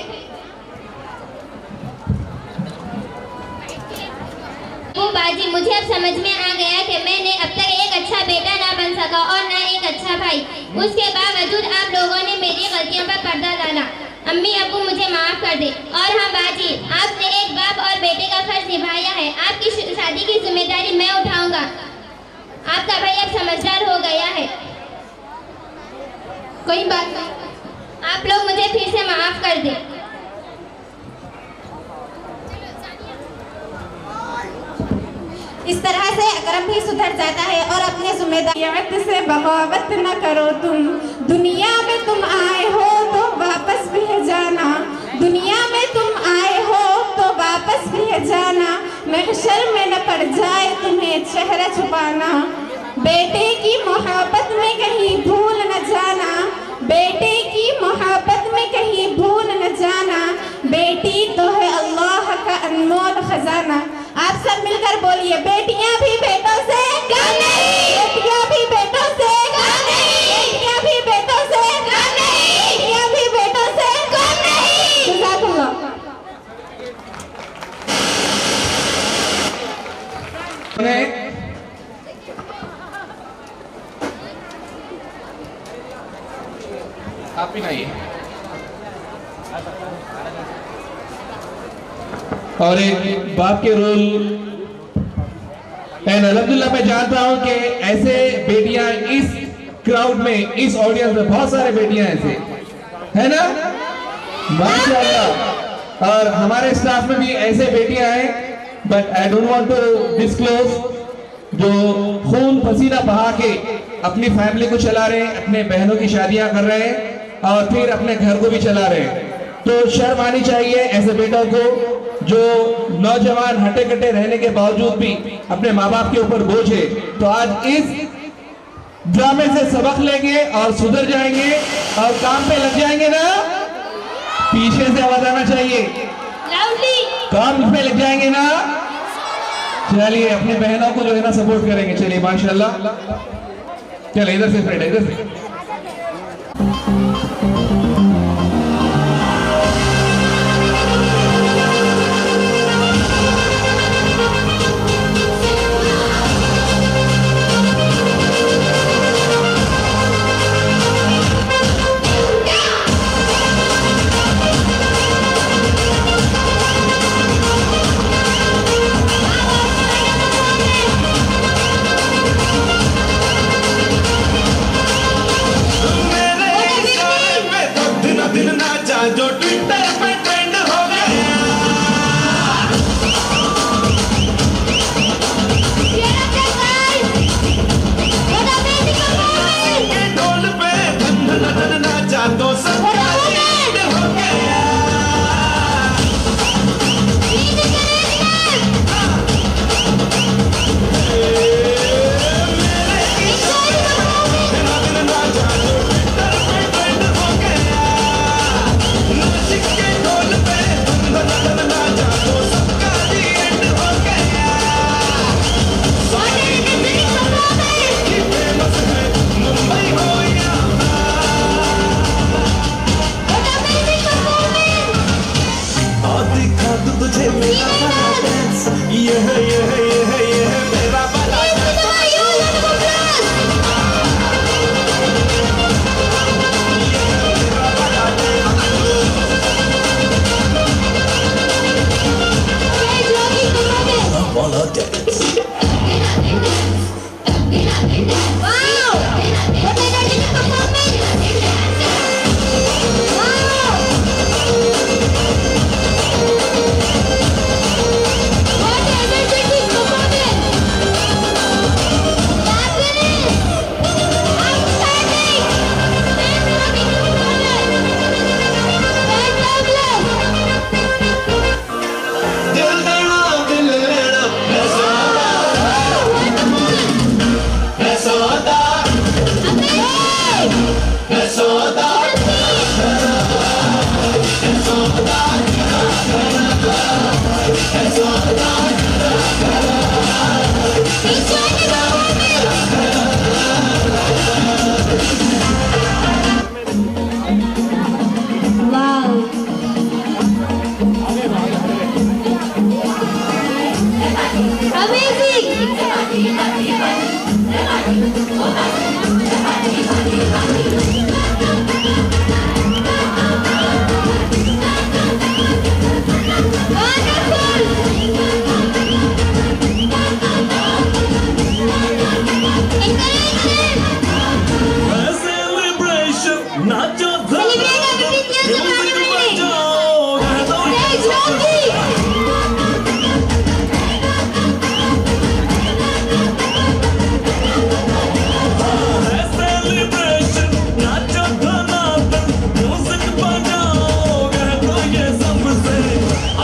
बाजी, मुझे अब समझ में आ गया कि मैंने अब तक एक अच्छा बेटा ना बन सका और ना एक अच्छा भाई। उसके बावजूद आप लोगों ने मेरी गलतियों पर पर्दा डाला। अम्मी अब्बू मुझे माफ कर दे। और हाँ बाजी, आपने एक बाप और बेटे का फर्ज निभाया है। आपकी शादी की जिम्मेदारी मैं उठाऊंगा। आपका भाई अब समझदार हो गया है। कोई बात नहीं, आप लोग मुझे फिर से माफ कर दे। इस तरह से अकरम भी सुधर जाता है और अपने जिम्मेदारियों से बगावत न करो। तुम दुनिया में तुम आए हो तो वापस भी जाना। दुनिया में तुम आए हो तो वापस भी जाना। महशर में न पड़ जाए तुम्हें चेहरा छुपाना। बेटे की मोहब्बत में कहीं भूल न जाना। बेटे की मोहब्बत में कहीं भूल न जाना। बेटी तो है अल्लाह का अनमोल खजाना। आप सब मिलकर बोलिए, बेटियां भी बेटों से कम नहीं, बेटियां भी बेटों से कम नहीं, बेटियां भी बेटों से कम नहीं, बेटियां भी बेटों से कम नहीं। जज़ाकुल्लाह। आप भी खाइए। और एक बाप के रोल एंड अल्हम्दुलिल्लाह मैं जानता हूं कि ऐसे बेटियां इस क्राउड में, इस ऑडियंस में बहुत सारे बेटियां ऐसे है ना, माशाअल्लाह। और हमारे स्टाफ में भी ऐसे बेटियां हैं, but I don't want to disclose, जो खून पसीना बहा के अपनी फैमिली को चला रहे हैं, अपने बहनों की शादियां कर रहे हैं और फिर अपने घर को भी चला रहे हैं। तो शर्म आनी चाहिए ऐसे बेटों को जो नौजवान हटे कटे रहने के बावजूद भी अपने माँ बाप के ऊपर बोझ है। तो आज इस ड्रामे से सबक लेंगे और सुधर जाएंगे और काम पे लग जाएंगे ना। पीछे से आवाज आना चाहिए, काम पे लग जाएंगे ना। चलिए अपनी बहनों को जो है ना सपोर्ट करेंगे। चलिए माशाल्लाह। चलिए इधर से फ्रेंड, इधर से। जो ट्विटर पे ट्रेंड हो गया, ढोल पे धन नाचा तो सब हो गया। ढोल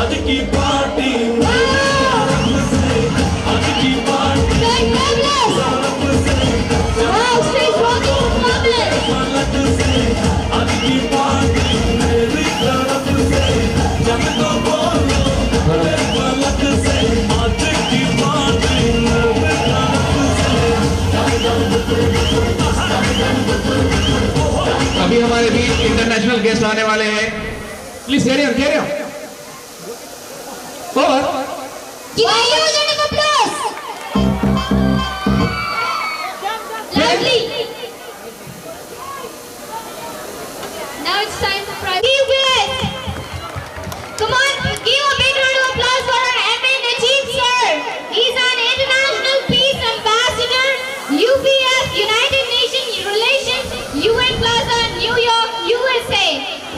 आज की पार्टी आज की पार्टी आज की पार्टी मेरी तरफ से जब तो बोलो पलक से आज की पार्टी मेरी तरफ से। अभी हमारे बीच इंटरनेशनल गेस्ट आने वाले हैं। प्लीज स्टेडियम स्टेडियम और Now it's time for private. Come on, give a big round of applause for our MA Najib sir. He's an international peace ambassador, UPF, United Nations Relations, UN Plaza, New York, USA.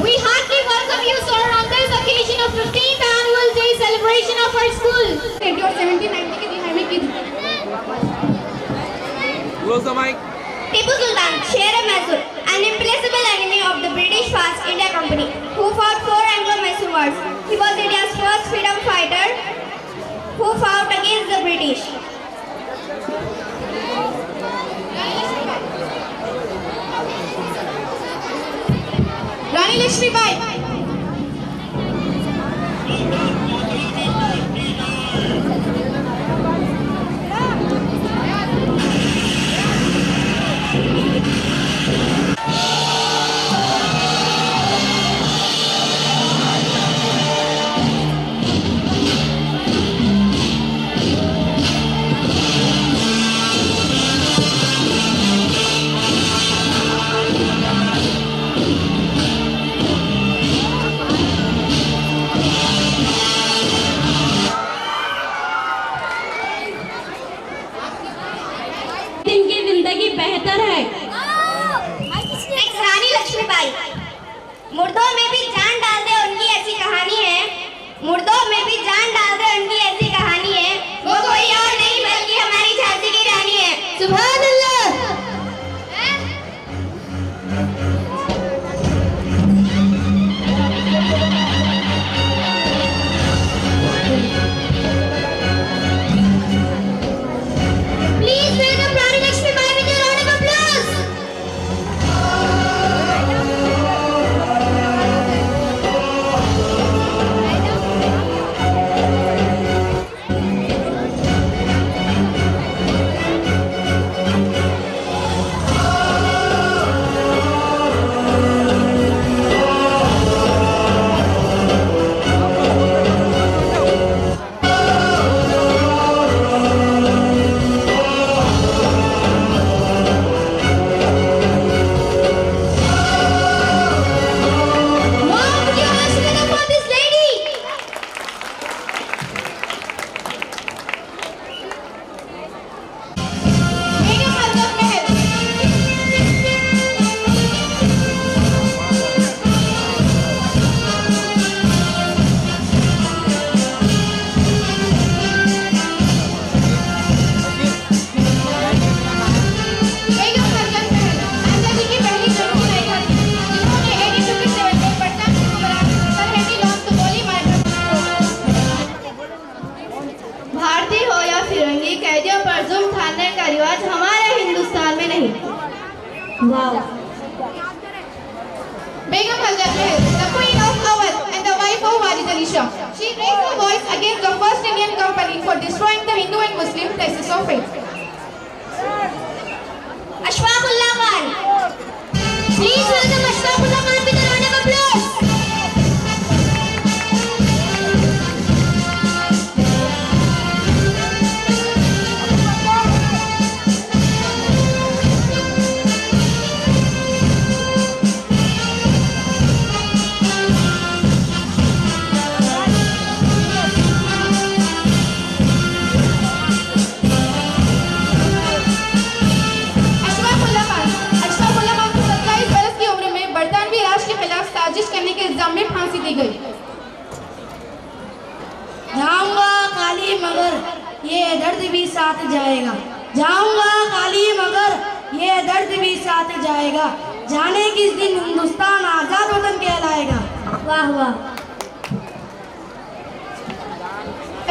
We heartily welcome you, sir, on this occasion of 15th annual day celebration of our school. 1790 के दिहाई में की Close the mic. Tipu Sultan, Sher-e-Mysore, an implacable enemy of the British Fast India Company, who fought 4 Anglo-Mysore wars. He was India's first freedom fighter who fought against the British. Rani Lakshmi Bai. इनकी जिंदगी बेहतर है। रानी लक्ष्मीबाई, मुर्दों में भी जान डाल दे उनकी ऐसी कहानी है। मुर्दों में भी जान डाल दे उनकी ऐसी कहानी है। वो कोई और नहीं बल्कि हमारी झांसी की रानी है। सुभान अल्लाह। Please welcome Rani Lakshmi Bai with a round of applause. Begum Haljan Meher, the Queen of Awadh and the wife of Wajid Ali Shah. She raised her voice against the first Indian company for destroying the Hindu and Muslim places of faith. Ashfaqullah Khan. Please welcome Ashfaqullah Khan with a round of applause. में फांसी दी गई। जाऊंगा काली मगर ये दर्द भी साथ जाएगा। जाऊंगा काली मगर ये दर्द भी साथ जाएगा। जाने किस दिन हिंदुस्तान आजाद वतन कहलाएगा। वाह वाह।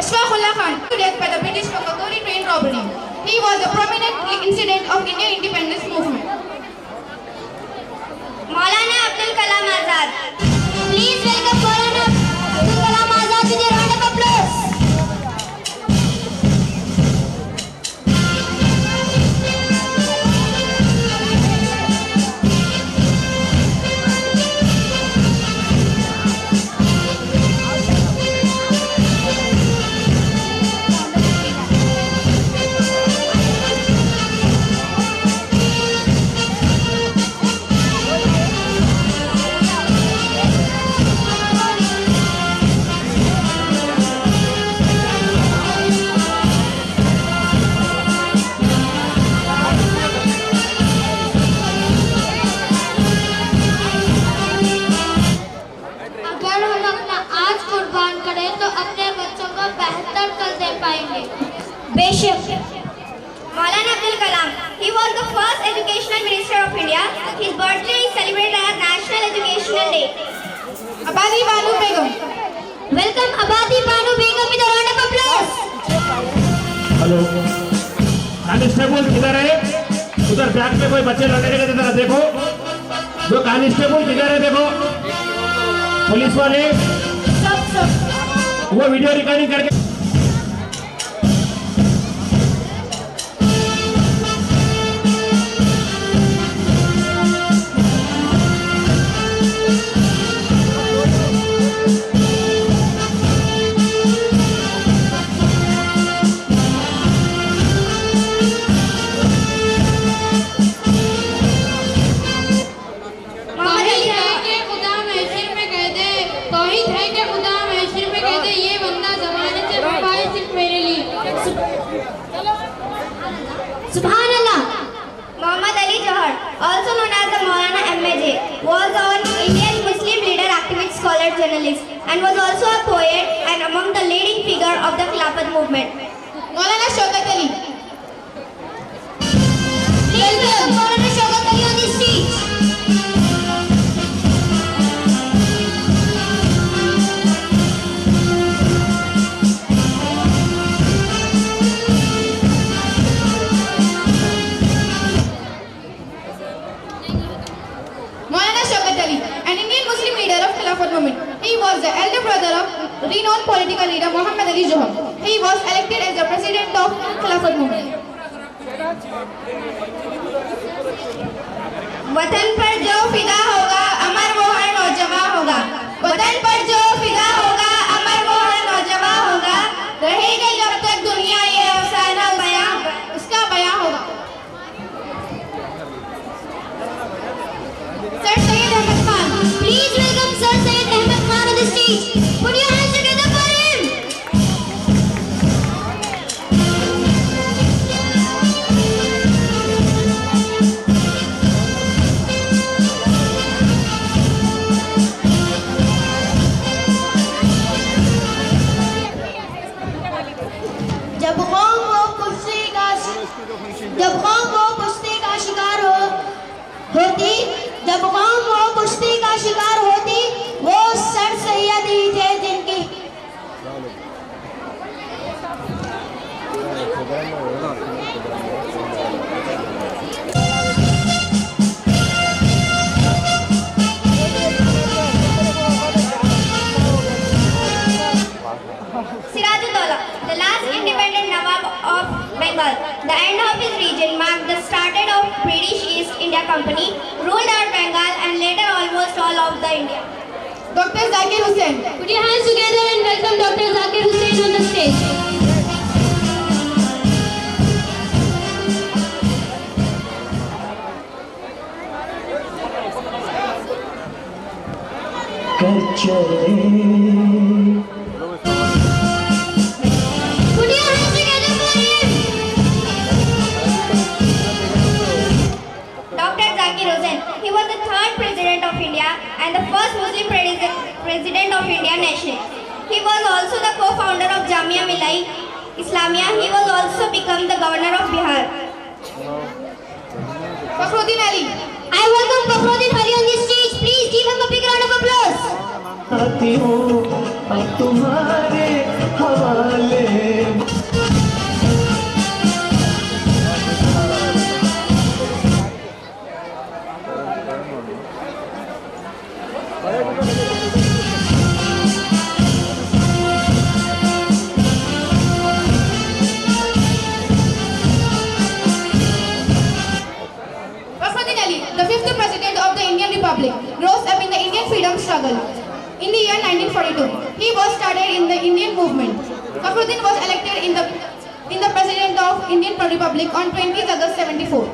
Ashfaqullah Khan to death by the British for Kakouri train robbery. He was a prominent incident of Indian independence movement. Maulana Abdul Kalam Azad. Please welcome Maulana Abdul Kalam Azad with a round of applause. अगर हम अपना आज कुर्बान करें तो अपने बच्चों को बेहतर कल दे पाएंगे। बेशक। Maulana Abdul Kalam. He was the first educational minister of India. His birthday is celebrated as National Educational Day. Abadi Banu Begum. Welcome Abadi Banu Begum with a round of applause. Hello, constable किधर है? उधर back में कोई बच्चे लड़ने के जरा देखो। जो कांस्टेबल किधर है देखो? पुलिस वाले वो वीडियो रिकॉर्डिंग करके Subhanallah. Muhammad Ali Johar, also known as the Maulana MAJ, was an Indian Muslim leader, activist, scholar, journalist, and was also a poet and among the leading figure of the Khilafat movement. Maulana Shaukat Ali. Please welcome Maulana Shaukat Ali on the stage. Maulana Shaukat Ali, an Indian Muslim leader of Khilafat movement. He was the elder brother of renowned political leader Muhammad Ali Johar. He was elected as the president of Khilafat movement. वतन पर जो फिदा होगा अमर वो हर नौजवां होगा। वतन पर जो फिदा होगा अमर वो हर नौजवां होगा। रहेगा जब तक दुनिया ये अफसाना बयां उसका बयां होगा। Sir Syed Ahmed Khan. Please welcome Sir Syed Ahmed Khan on the stage. Put your hands together for him. जब कौम वो कुश्ती का शिकार होती, जब कौम वो कुश्ती का शिकार होती, वो सर सैयद ही थे जिनकी Sirajuddaula, the last independent Nawab of Bengal. The end of his region marked the start of British East India Company, ruled out Bengal and later almost all of the India. Dr. Zakir Hussain. Put your hands together and welcome Dr. Zakir Hussain on the stage. Put your hands together for him. Dr. Zakir Hussain. He was the third president of India and the first Muslim president of India nationally. He was also the co-founder of Jamia Millia Islamia. He was also become the governor of Bihar. Fakhruddin Ali. I welcome Fakhruddin Ali on the stage. Please give him a big round of applause. आती हूँ अब तुम्हारे हवाले। Fakhruddin Ali, the 5th President of the Indian Republic, rose up in the Indian freedom struggle. In the year 1942, he was started in the Indian movement. Fakhruddin was elected in the President of Indian Republic on 20th August 74.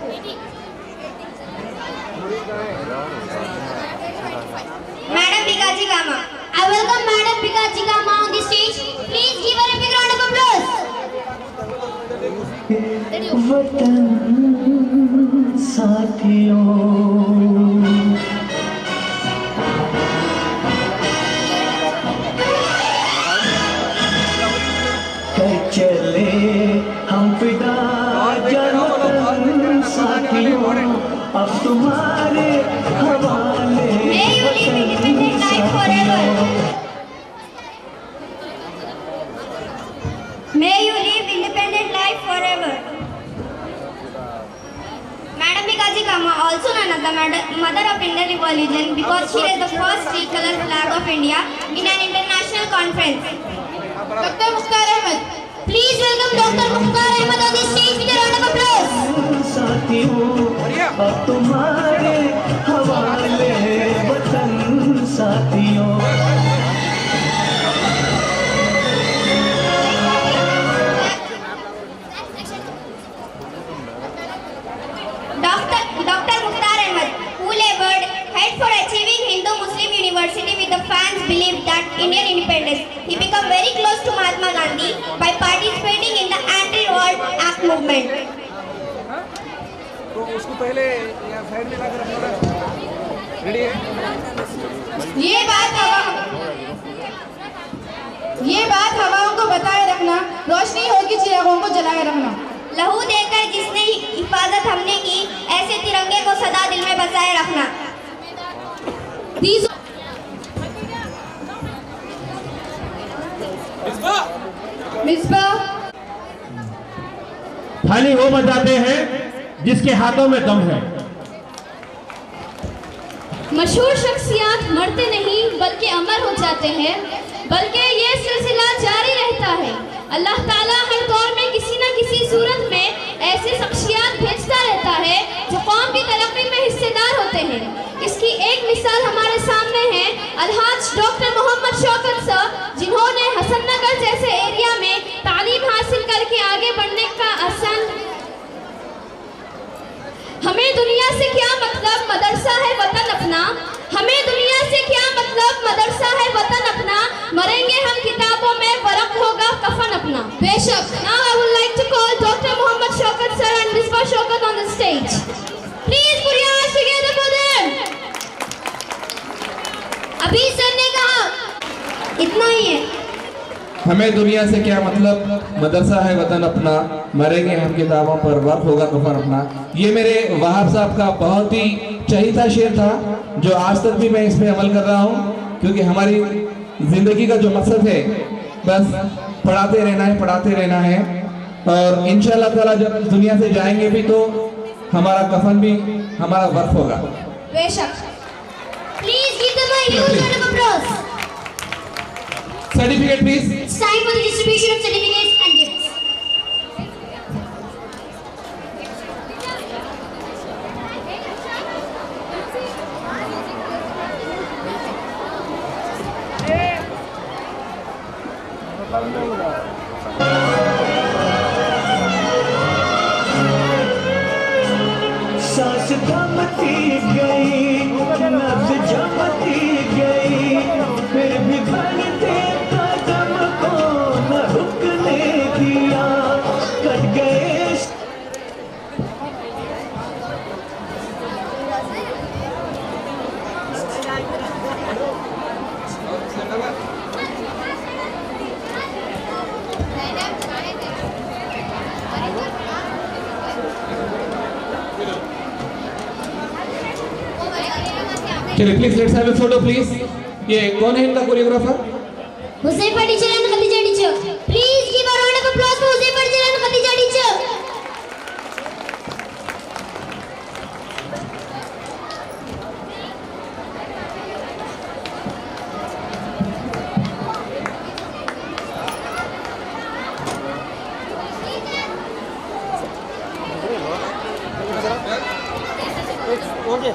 Madam Bikaji Kama. I welcome Madam Bikaji Kama on the stage. Please give her a big round of applause. वतन साथियों, कर चले हम फिदा जान वतन साथियों, अब तुम्हारे हवाले। May you live independent life forever. May you live independent life forever. Madam Bikaji Kama, also known as the mother of Indian Revolution, because she raised the first three-color flag of India in an international conference. Dr. Mukhtar Ahmed. Please welcome Dr. Mukhtar Ahmed on the stage with a round of applause. साथियों, अब तुम्हारे हवाले वतन साथियों। Dr. Mukhtar Ahmed, who labored hard for achieving Hindu-Muslim university with the fans believed that Indian independence. He became very close to Mahatma Gandhi by participating in the Anti-Revolt Act movement. तो उसको पहले यहाँ side में लाकर रखना। Ready है? ये बात हवाओं को बताए रखना, रोशनी होगी चिरागों को जलाए रखना। लहू देकर जिसने हिफाजत हमने की, ऐसे तिरंगे को सदा दिल में बसाए रखना। मिसबा थाली वो बजाते हैं जिसके हाथों में दम है। मशहूर शख्सियत मरते नहीं बल्कि अमर हो जाते हैं, बल्कि ये सिलसिला जारी रहता है। अल्लाह ताला हर दौर में किसी न किसी सूरत में ऐसे शख्सियत भेजता रहता है जो कौम की तरक्की में हिस्सेदार होते हैं। इसकी एक मिसाल हमारे सामने है अलहाज डॉक्टर मोहम्मद शौकत सर, जिन्होंने हसननगर जैसे एरिया में तालीम हासिल करके आगे बढ़ने का आसान। हमें दुनिया से क्या मतलब, मदरसा है वतन अपना। हमें दुनिया से क्या मतलब, मदरसा है वतन अपना। मरेंगे हम किताबों में, फर्क होगा कफन अपना। बेशक। Now I would like to call Dr. Mohammad Shaukat sir and Misbah Shaukat on the stage. Please put your hands together for them. अभी सर ने कहा इतना ही है। हमें दुनिया से क्या मतलब, मदरसा है वतन अपना। मरेंगे हम किताबों पर, वक्त होगा कफन अपना। ये मेरे वहाब साहब का बहुत ही चहीता शेर था, जो आज तक भी मैं इस पे अमल कर रहा हूँ, क्योंकि हमारी जिंदगी का जो मकसद है बस पढ़ाते रहना है। और इंशाअल्लाह ताला जब दुनिया से जाएंगे भी तो हमारा कफन भी हमारा वक्त होगा। बेशक। Please give them a huge round of applause. Certificate please. It's time for the distribution of certificates and gifts. सांस थमती गई, नब्ज जमती गई, फिर भी बढ़ते कदम को न रुकने दिया। कट गए चलिए please let's have a photo please. ये कौन है इनका choreographer? Huzaifa teacher and Khadija teacher. Please give a round of applause for Huzaifa teacher and Khadija teacher. Okay